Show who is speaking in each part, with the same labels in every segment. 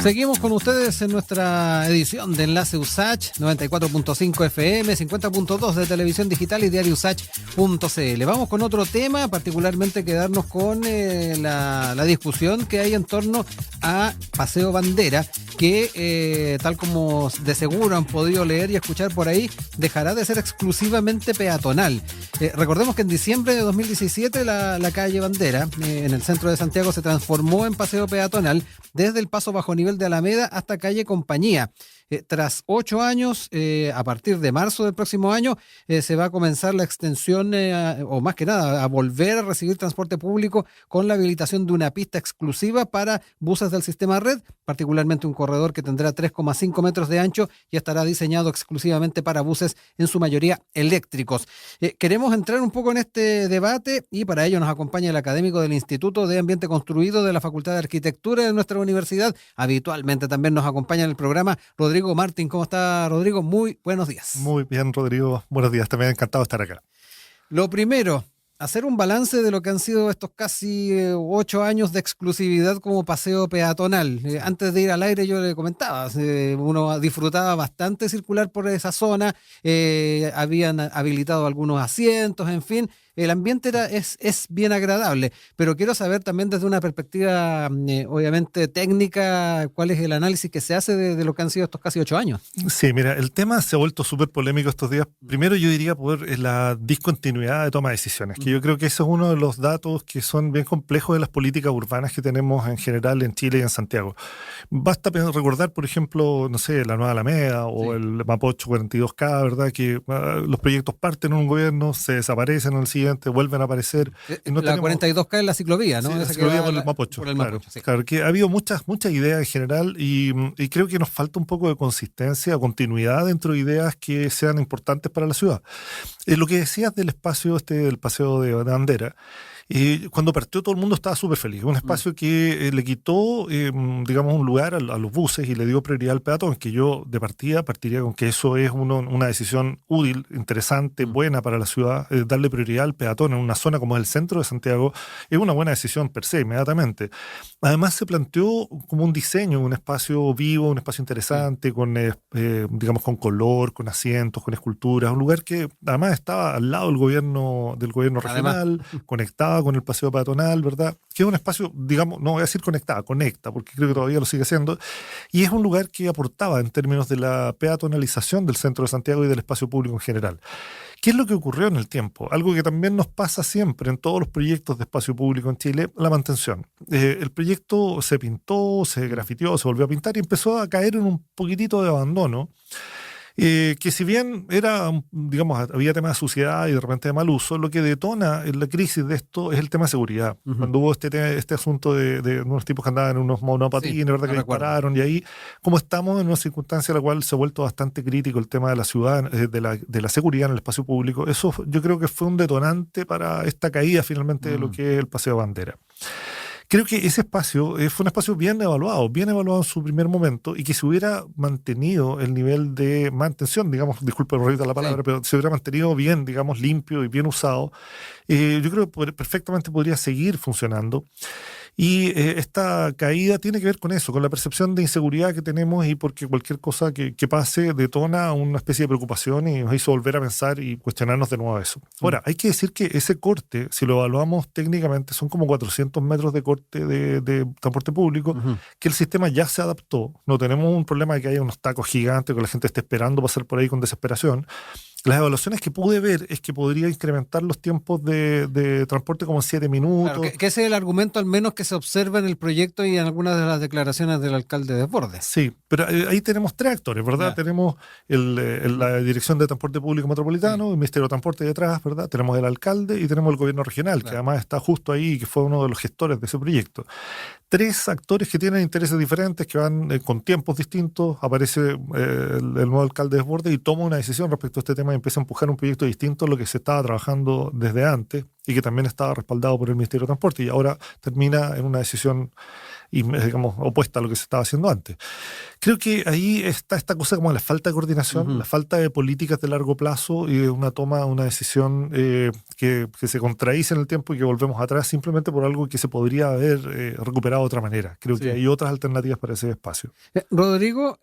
Speaker 1: Seguimos con ustedes en nuestra edición de Enlace USACH, 94.5 FM, 50.2 de televisión digital y diario USACH.cl. Vamos con otro tema, particularmente quedarnos con la discusión que hay en torno a Paseo Bandera, que tal como de seguro han podido leer y escuchar por ahí, dejará de ser exclusivamente peatonal. Recordemos que en diciembre de 2017 la calle Bandera, en el centro de Santiago, se transformó en paseo peatonal desde el paso bajo nivel de Alameda hasta calle Compañía. Tras 8 años, a partir de marzo del próximo año, se va a comenzar la extensión, o más que nada, a volver a recibir transporte público con la habilitación de una pista exclusiva para buses del sistema Red, particularmente un corredor que tendrá 3,5 metros de ancho y estará diseñado exclusivamente para buses, en su mayoría eléctricos. Queremos entrar un poco en este debate y para ello nos acompaña el académico del Instituto de Ambiente Construido de la Facultad de Arquitectura de nuestra universidad. Habitualmente también nos acompaña en el programa Rodrigo Martín. ¿Cómo está, Rodrigo? Muy buenos días.
Speaker 2: Muy bien, Rodrigo. Buenos días. También encantado de estar acá.
Speaker 1: Lo primero, hacer un balance de lo que han sido estos casi 8 años de exclusividad como paseo peatonal. Antes de ir al aire yo le comentaba, uno disfrutaba bastante circular por esa zona, habían habilitado algunos asientos, en fin. El ambiente es bien agradable, pero quiero saber también desde una perspectiva obviamente técnica, cuál es el análisis que se hace de lo que han sido estos casi 8 años.
Speaker 2: Sí, mira, el tema se ha vuelto súper polémico estos días. Primero yo diría por la discontinuidad de toma de decisiones, que yo creo que ese es uno de los datos que son bien complejos de las políticas urbanas que tenemos en general en Chile y en Santiago. Basta recordar, por ejemplo, no sé, la Nueva Alameda o el Mapocho 42K, ¿verdad? Que los proyectos parten en un gobierno, se desaparecen en el siguiente, vuelven a aparecer.
Speaker 1: No la 42K es la ciclovía, ¿no?
Speaker 2: Sí, la
Speaker 1: esa
Speaker 2: ciclovía por el Mapocho.
Speaker 1: Por el
Speaker 2: claro,
Speaker 1: Mapocho, sí.
Speaker 2: Claro, que ha habido muchas ideas en general y creo que nos falta un poco de consistencia, continuidad dentro de ideas que sean importantes para la ciudad. Lo que decías del espacio del paseo de Bandera, cuando partió todo el mundo estaba súper feliz. Un espacio que le quitó, digamos, un lugar a los buses y le dio prioridad al peatón, que yo de partiría con que eso es una decisión útil, interesante, buena para la ciudad. Darle prioridad al peatón en una zona como es el centro de Santiago es una buena decisión per se, inmediatamente. Además se planteó como un diseño, un espacio vivo, un espacio interesante, con, digamos, con color, con asientos, con esculturas, un lugar que además estaba al lado del gobierno regional, conectado con el paseo peatonal, ¿verdad? Que es un espacio, digamos, no voy a decir conecta, porque creo que todavía lo sigue haciendo, y es un lugar que aportaba en términos de la peatonalización del centro de Santiago y del espacio público en general. ¿Qué es lo que ocurrió en el tiempo? Algo que también nos pasa siempre en todos los proyectos de espacio público en Chile, la mantención. El proyecto se pintó, se grafiteó, se volvió a pintar y empezó a caer en un poquitito de abandono. Que si bien era, digamos, había temas de suciedad y de repente de mal uso, lo que detona la crisis de esto es el tema de seguridad. Cuando hubo este asunto de unos tipos que andaban en unos monopatines, ¿verdad? Que dispararon, y ahí, como estamos en una circunstancia en la cual se ha vuelto bastante crítico el tema de la ciudad, de la seguridad en el espacio público, eso yo creo que fue un detonante para esta caída finalmente de lo que es el Paseo Bandera. Creo que ese espacio fue un espacio bien evaluado en su primer momento, y que si hubiera mantenido el nivel de mantención, digamos, disculpe la palabra, pero si hubiera mantenido bien, digamos, limpio y bien usado, yo creo que perfectamente podría seguir funcionando. Y esta caída tiene que ver con eso, con la percepción de inseguridad que tenemos, y porque cualquier cosa que pase detona una especie de preocupación y nos hizo volver a pensar y cuestionarnos de nuevo eso. Ahora, hay que decir que ese corte, si lo evaluamos técnicamente, son como 400 metros de corte de transporte público, que el sistema ya se adaptó. No tenemos un problema de que haya unos tacos gigantes que la gente esté esperando pasar por ahí con desesperación. Las evaluaciones que pude ver es que podría incrementar los tiempos de transporte como en 7 minutos.
Speaker 1: Claro, que ese es el argumento al menos que se observa en el proyecto y en algunas de las declaraciones del alcalde Desbordes.
Speaker 2: Sí, pero ahí tenemos 3 actores, ¿verdad? Tenemos la Dirección de Transporte Público Metropolitano, el Ministerio de Transporte detrás, ¿verdad? Tenemos el alcalde y tenemos el gobierno regional, que además está justo ahí y que fue uno de los gestores de ese proyecto. 3 actores que tienen intereses diferentes, que van con tiempos distintos. Aparece el nuevo alcalde Desbordes y toma una decisión respecto a este tema y empieza a empujar un proyecto distinto a lo que se estaba trabajando desde antes y que también estaba respaldado por el Ministerio de Transporte, y ahora termina en una decisión, digamos, opuesta a lo que se estaba haciendo antes. Creo que ahí está esta cosa como la falta de coordinación, la falta de políticas de largo plazo y de una decisión que se contradice en el tiempo y que volvemos atrás simplemente por algo que se podría haber recuperado de otra manera. Creo que hay otras alternativas para ese espacio.
Speaker 1: Rodrigo,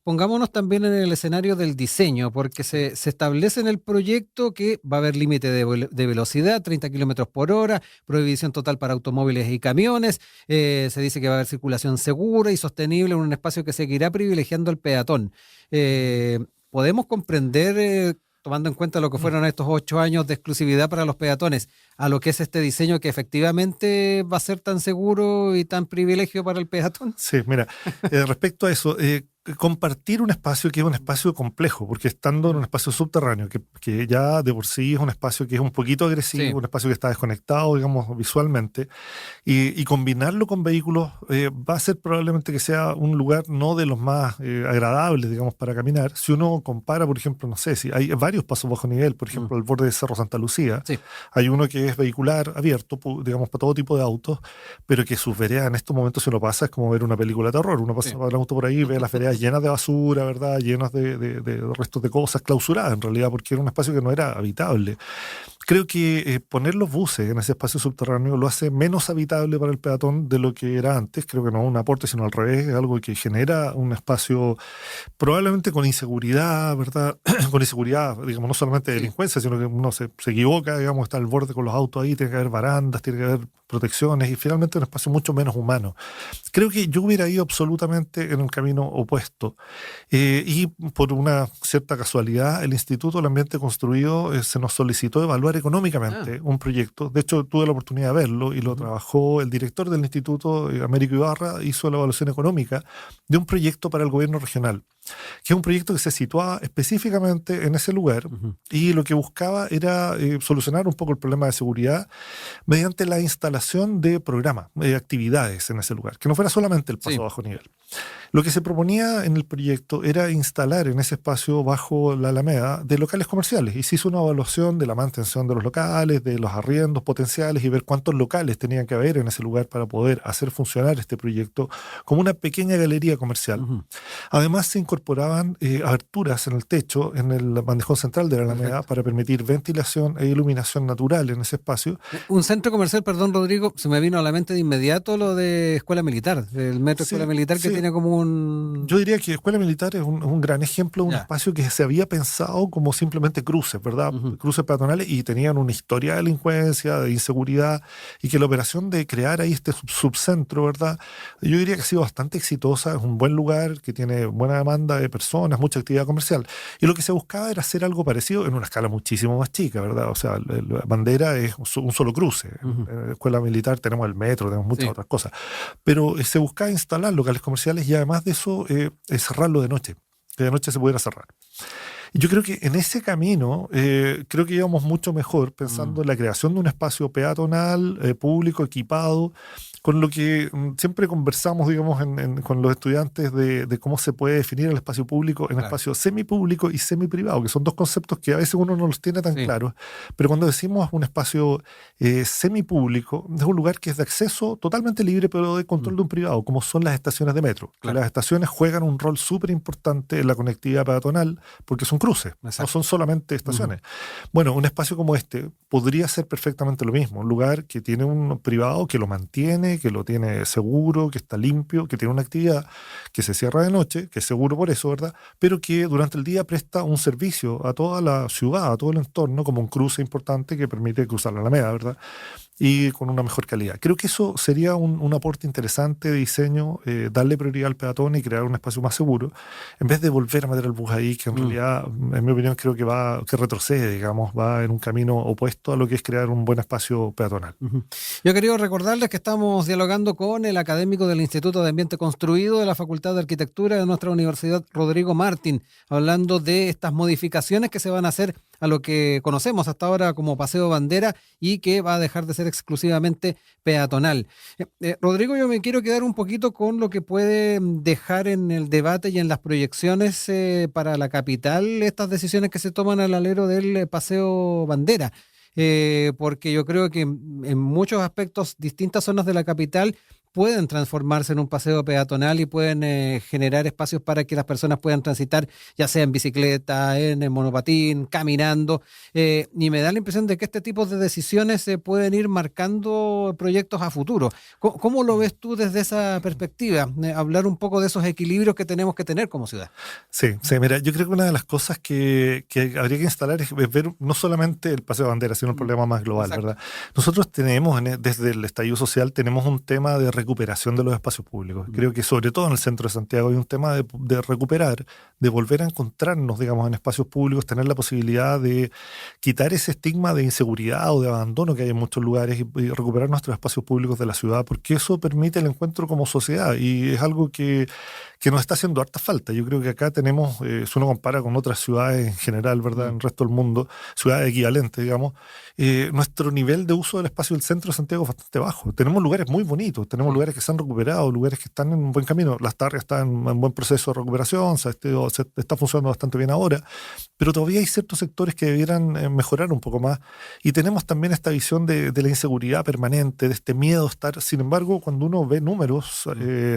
Speaker 1: pongámonos también en el escenario del diseño, porque se establece en el proyecto que va a haber límite de velocidad, 30 kilómetros por hora, prohibición total para automóviles y camiones, se dice que va a haber circulación segura y sostenible en un espacio que seguirá privilegiando al peatón. ¿Podemos comprender, tomando en cuenta lo que fueron estos 8 años de exclusividad para los peatones, a lo que es este diseño que efectivamente va a ser tan seguro y tan privilegio para el peatón?
Speaker 2: Sí, mira, respecto a eso, compartir un espacio que es un espacio complejo, porque estando en un espacio subterráneo, que ya de por sí es un espacio que es un poquito agresivo, un espacio que está desconectado, digamos, visualmente, y combinarlo con vehículos va a ser probablemente que sea un lugar no de los más agradables, digamos, para caminar. Si uno compara, por ejemplo, no sé, si hay varios pasos bajo nivel, por ejemplo, al borde del Cerro Santa Lucía, hay uno que es vehicular, abierto, digamos, para todo tipo de autos, pero que sus veredas en estos momentos, si uno pasa, es como ver una película de terror. Uno pasa el auto por ahí y ve las veredas llenas de basura, ¿verdad? Llenas de restos de cosas, clausuradas en realidad, porque era un espacio que no era habitable. Creo que poner los buses en ese espacio subterráneo lo hace menos habitable para el peatón de lo que era antes. Creo que no es un aporte, sino al revés, es algo que genera un espacio probablemente con inseguridad, ¿verdad? Con inseguridad, digamos, no solamente de delincuencia, sino que uno se equivoca, digamos, está al borde con los autos ahí, tiene que haber barandas, tiene que haber protecciones y finalmente un espacio mucho menos humano. Creo que yo hubiera ido absolutamente en un camino opuesto y por una cierta casualidad el Instituto del Ambiente Construido se nos solicitó evaluar económicamente un proyecto. De hecho, tuve la oportunidad de verlo y lo trabajó el director del instituto, Américo Ibarra, hizo la evaluación económica de un proyecto para el gobierno regional, que es un proyecto que se situaba específicamente en ese lugar y lo que buscaba era solucionar un poco el problema de seguridad mediante la instalación de programas, actividades en ese lugar, que no fuera solamente el paso bajo nivel. Lo que se proponía en el proyecto era instalar en ese espacio bajo la Alameda de locales comerciales y se hizo una evaluación de la mantención de los locales, de los arriendos potenciales y ver cuántos locales tenían que haber en ese lugar para poder hacer funcionar este proyecto como una pequeña galería comercial. Además se incorporaban aberturas en el techo, en el bandejón central de la Alameda para permitir ventilación e iluminación natural en ese espacio.
Speaker 1: Un centro comercial, perdón Rodrigo, se me vino a la mente de inmediato lo de Escuela Militar, el metro Escuela Militar que tiene como un...
Speaker 2: Yo diría que Escuela Militar es un gran ejemplo de un espacio que se había pensado como simplemente cruces, ¿verdad? Cruces peatonales y tenían una historia de delincuencia, de inseguridad y que la operación de crear ahí este subcentro, ¿verdad? Yo diría que ha sido bastante exitosa, es un buen lugar que tiene buena demanda de personas, mucha actividad comercial. Y lo que se buscaba era hacer algo parecido en una escala muchísimo más chica, ¿verdad? O sea, la bandera es un solo cruce. En la Escuela Militar tenemos el metro, tenemos muchas otras cosas. Pero se buscaba instalar locales comerciales y además de eso cerrarlo de noche, que de noche se pudiera cerrar. Y yo creo que en ese camino creo que íbamos mucho mejor pensando en la creación de un espacio peatonal, público, equipado, con lo que siempre conversamos, digamos, con los estudiantes de cómo se puede definir el espacio público en espacio semipúblico y semiprivado, que son dos conceptos que a veces uno no los tiene tan claros, pero cuando decimos un espacio semipúblico, es un lugar que es de acceso totalmente libre, pero de control de un privado, como son las estaciones de metro. Las estaciones juegan un rol súper importante en la conectividad peatonal, porque son cruces, no son solamente estaciones. Bueno, un espacio como este podría ser perfectamente lo mismo, un lugar que tiene un privado que lo mantiene, que lo tiene seguro, que está limpio, que tiene una actividad que se cierra de noche, que es seguro por eso, ¿verdad? Pero que durante el día presta un servicio a toda la ciudad, a todo el entorno, como un cruce importante que permite cruzar la Alameda, ¿verdad? Y con una mejor calidad. Creo que eso sería un aporte interesante de diseño, darle prioridad al peatón y crear un espacio más seguro, en vez de volver a meter el bus ahí, que en realidad, en mi opinión, creo que retrocede, digamos, va en un camino opuesto a lo que es crear un buen espacio peatonal.
Speaker 1: Yo quería recordarles que estamos dialogando con el académico del Instituto de Ambiente Construido de la Facultad de Arquitectura de nuestra universidad, Rodrigo Martín, hablando de estas modificaciones que se van a hacer a lo que conocemos hasta ahora como Paseo Bandera y que va a dejar de ser exclusivamente peatonal. Rodrigo, yo me quiero quedar un poquito con lo que puede dejar en el debate y en las proyecciones para la capital estas decisiones que se toman al alero del Paseo Bandera. Porque yo creo que en muchos aspectos distintas zonas de la capital pueden transformarse en un paseo peatonal y pueden generar espacios para que las personas puedan transitar, ya sea en bicicleta, en monopatín, caminando. Y me da la impresión de que este tipo de decisiones se pueden ir marcando proyectos a futuro. ¿Cómo lo ves tú desde esa perspectiva? Hablar un poco de esos equilibrios que tenemos que tener como ciudad.
Speaker 2: Sí, sí, mira, yo creo que una de las cosas que habría que instalar es ver no solamente el paseo de bandera, sino un problema más global,
Speaker 1: Exacto.
Speaker 2: ¿verdad? Nosotros tenemos, desde el estallido social, tenemos un tema de recuperación de los espacios públicos. Creo que sobre todo en el centro de Santiago hay un tema de recuperar, de volver a encontrarnos, digamos, en espacios públicos, tener la posibilidad de quitar ese estigma de inseguridad o de abandono que hay en muchos lugares y recuperar nuestros espacios públicos de la ciudad, porque eso permite el encuentro como sociedad y es algo que nos está haciendo harta falta. Yo creo que acá tenemos, si uno compara con otras ciudades en general, ¿verdad? En el resto del mundo, ciudades equivalentes, digamos, nuestro nivel de uso del espacio del centro de Santiago es bastante bajo. Tenemos lugares muy bonitos, tenemos lugares que se han recuperado, lugares que están en un buen camino. Las Tarrias están en buen proceso de recuperación, se está funcionando bastante bien ahora, pero todavía hay ciertos sectores que debieran mejorar un poco más. Y tenemos también esta visión de la inseguridad permanente, de este miedo a estar. Sin embargo, cuando uno ve números,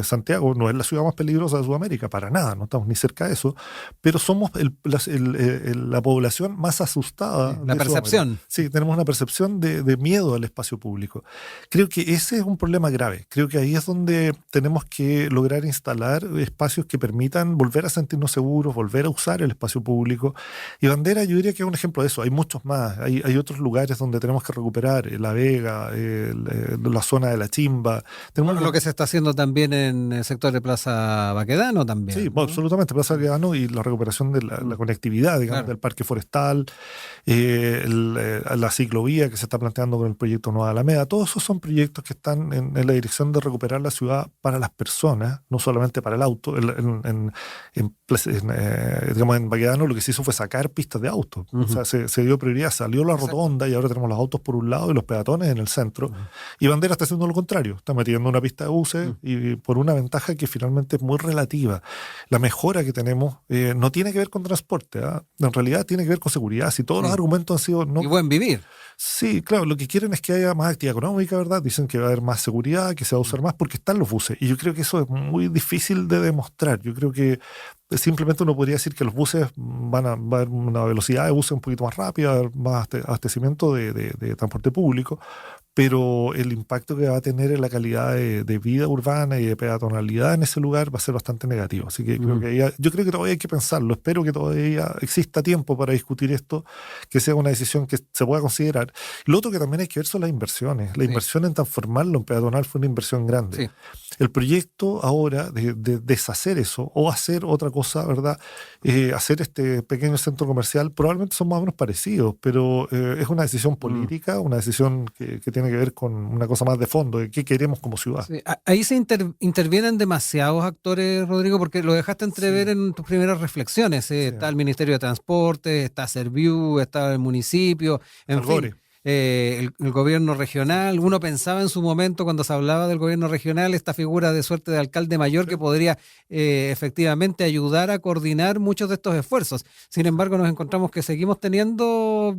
Speaker 2: Santiago no es la ciudad más peligrosa de Sudamérica, para nada, no estamos ni cerca de eso, pero somos la población más asustada.
Speaker 1: La
Speaker 2: de
Speaker 1: percepción.
Speaker 2: Sudamérica. Sí, tenemos una percepción de miedo al espacio público. Creo que ese es un problema grave. Creo que ahí es donde tenemos que lograr instalar espacios que permitan volver a sentirnos seguros, volver a usar el espacio público. Y Bandera, yo diría que es un ejemplo de eso. Hay muchos más. Hay otros lugares donde tenemos que recuperar, La Vega, la zona de La Chimba.
Speaker 1: Bueno, lo que se está haciendo también en el sector de Plaza Baquedano también.
Speaker 2: Sí,
Speaker 1: ¿no?
Speaker 2: absolutamente. Plaza Baquedano y la recuperación de la conectividad, digamos,
Speaker 1: Claro.
Speaker 2: del parque forestal, la ciclovía que se está planteando con el proyecto Nueva Alameda. Todos esos son proyectos que están en la dirección de recuperar la ciudad para las personas, no solamente para el auto. Digamos, en Baquedano lo que se hizo fue sacar pistas de autos. O sea, se dio prioridad, salió la rotonda y ahora tenemos los autos por un lado y los peatones en el centro. Y Bandera está haciendo lo contrario, está metiendo una pista de buses y por una ventaja que finalmente es muy relativa. La mejora que tenemos no tiene que ver con transporte, ¿eh? En realidad tiene que ver con seguridad. Si todos los argumentos han sido... No,
Speaker 1: y buen vivir.
Speaker 2: sí, claro, lo que quieren es que haya más actividad económica, ¿verdad? Dicen que va a haber más seguridad, que se va a usar más porque están los buses. Y yo creo que eso es muy difícil de demostrar. Yo creo que simplemente uno podría decir que los buses va a haber una velocidad de buses un poquito más rápida, va a haber más abastecimiento de transporte público, pero el impacto que va a tener en la calidad de vida urbana y de peatonalidad en ese lugar va a ser bastante negativo. Así que yo creo que todavía hay que pensarlo. Espero que todavía exista tiempo para discutir esto, que sea una decisión que se pueda considerar. Lo otro que también hay que ver son las inversiones. La inversión en transformarlo en peatonal fue una inversión grande.
Speaker 1: Sí.
Speaker 2: El proyecto ahora de deshacer eso o hacer otra cosa, ¿verdad? Hacer este pequeño centro comercial probablemente son más o menos parecidos, pero es una decisión política, una decisión que tiene que ver con una cosa más de fondo, de qué queremos como ciudad.
Speaker 1: Sí. Ahí se intervienen demasiados actores, Rodrigo, porque lo dejaste entrever en tus primeras reflexiones. Está el Ministerio de Transporte, está Serviu, está el municipio, en fin. El gobierno regional. Uno pensaba en su momento, cuando se hablaba del gobierno regional, esta figura de suerte de alcalde mayor que podría efectivamente ayudar a coordinar muchos de estos esfuerzos. Sin embargo, nos encontramos que seguimos teniendo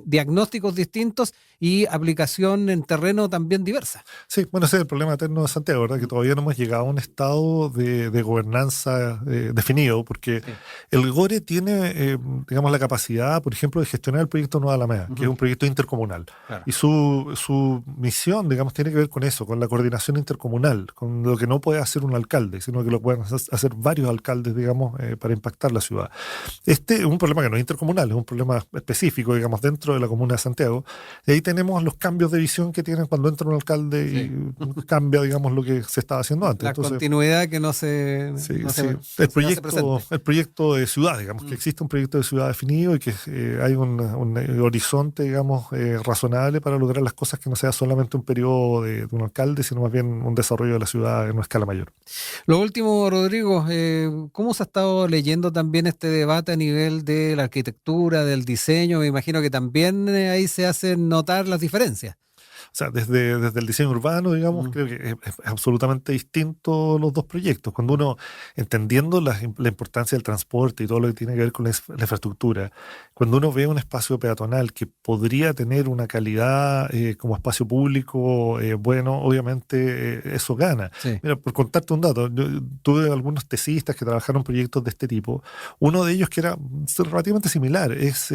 Speaker 1: diagnósticos distintos y aplicación en terreno también diversa.
Speaker 2: Sí, bueno, ese es el problema eterno de Santiago, ¿verdad? Que todavía no hemos llegado a un estado de gobernanza definido, porque el GORE tiene, digamos, la capacidad, por ejemplo, de gestionar el proyecto Nueva Alameda, que es un proyecto intercomunal. Claro. Y su misión, digamos, tiene que ver con eso, con la coordinación intercomunal, con lo que no puede hacer un alcalde, sino que lo pueden hacer varios alcaldes, digamos, para impactar la ciudad. Este es un problema que no es intercomunal, es un problema específico, digamos, dentro de la comuna de Santiago. Y ahí tenemos los cambios de visión que tienen cuando entra un alcalde y cambia, digamos, lo que se estaba haciendo antes.
Speaker 1: La continuidad que no se...
Speaker 2: El proyecto de ciudad, digamos, que existe un proyecto de ciudad definido y que hay un horizonte, digamos, razonable para lograr las cosas, que no sea solamente un periodo de un alcalde, sino más bien un desarrollo de la ciudad en una escala mayor.
Speaker 1: Lo último, Rodrigo, ¿cómo se ha estado leyendo también este debate a nivel de la arquitectura, del diseño? Me imagino que también ahí se hacen notar las diferencias.
Speaker 2: sea, desde el diseño urbano, digamos, creo que es absolutamente distinto los dos proyectos. Cuando uno, entendiendo la importancia del transporte y todo lo que tiene que ver con la infraestructura, cuando uno ve un espacio peatonal que podría tener una calidad como espacio público, bueno, obviamente eso gana.
Speaker 1: Sí.
Speaker 2: Mira, por contarte un dato, yo tuve algunos tesistas que trabajaron proyectos de este tipo. Uno de ellos que era relativamente similar es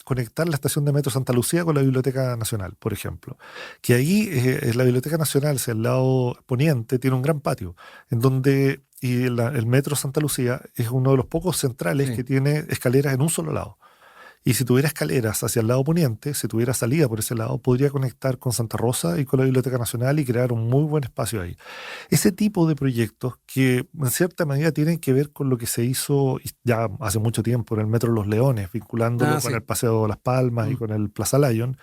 Speaker 2: conectar la estación de metro Santa Lucía con la Biblioteca Nacional, por ejemplo. Que ahí la Biblioteca Nacional, hacia el lado poniente, tiene un gran patio, en donde el metro Santa Lucía es uno de los pocos centrales que tiene escaleras en un solo lado. Y si tuviera escaleras hacia el lado poniente, si tuviera salida por ese lado, podría conectar con Santa Rosa y con la Biblioteca Nacional y crear un muy buen espacio ahí. Ese tipo de proyectos que en cierta medida tienen que ver con lo que se hizo ya hace mucho tiempo en el Metro Los Leones, vinculándolo con el Paseo Las Palmas y con el Plaza Lyon,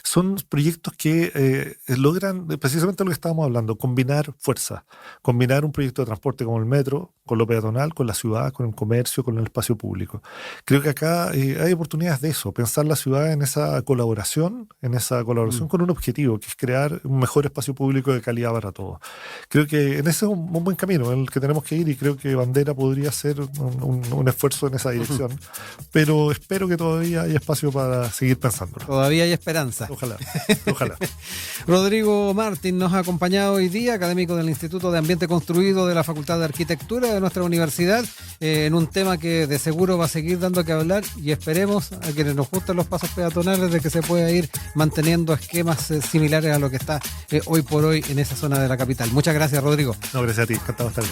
Speaker 2: son proyectos que logran precisamente lo que estábamos hablando, combinar fuerzas, combinar un proyecto de transporte como el metro, con lo peatonal, con la ciudad, con el comercio, con el espacio público. Creo que acá hay oportunidades de eso, pensar la ciudad en esa colaboración con un objetivo, que es crear un mejor espacio público de calidad para todos. Creo que en ese es un buen camino en el que tenemos que ir y creo que Bandera podría hacer un esfuerzo en esa dirección, pero espero que todavía hay espacio para seguir pensándolo.
Speaker 1: Todavía hay esperanza.
Speaker 2: Ojalá.
Speaker 1: Rodrigo Martín nos ha acompañado hoy día, académico del Instituto de Ambiente Construido de la Facultad de Arquitectura de nuestra universidad, en un tema que de seguro va a seguir dando que hablar y esperemos a quienes nos gustan los pasos peatonales de que se pueda ir manteniendo esquemas similares a lo que está hoy por hoy en esa zona de la capital. Muchas gracias, Rodrigo.
Speaker 2: No, gracias a ti, encantado de estar aquí.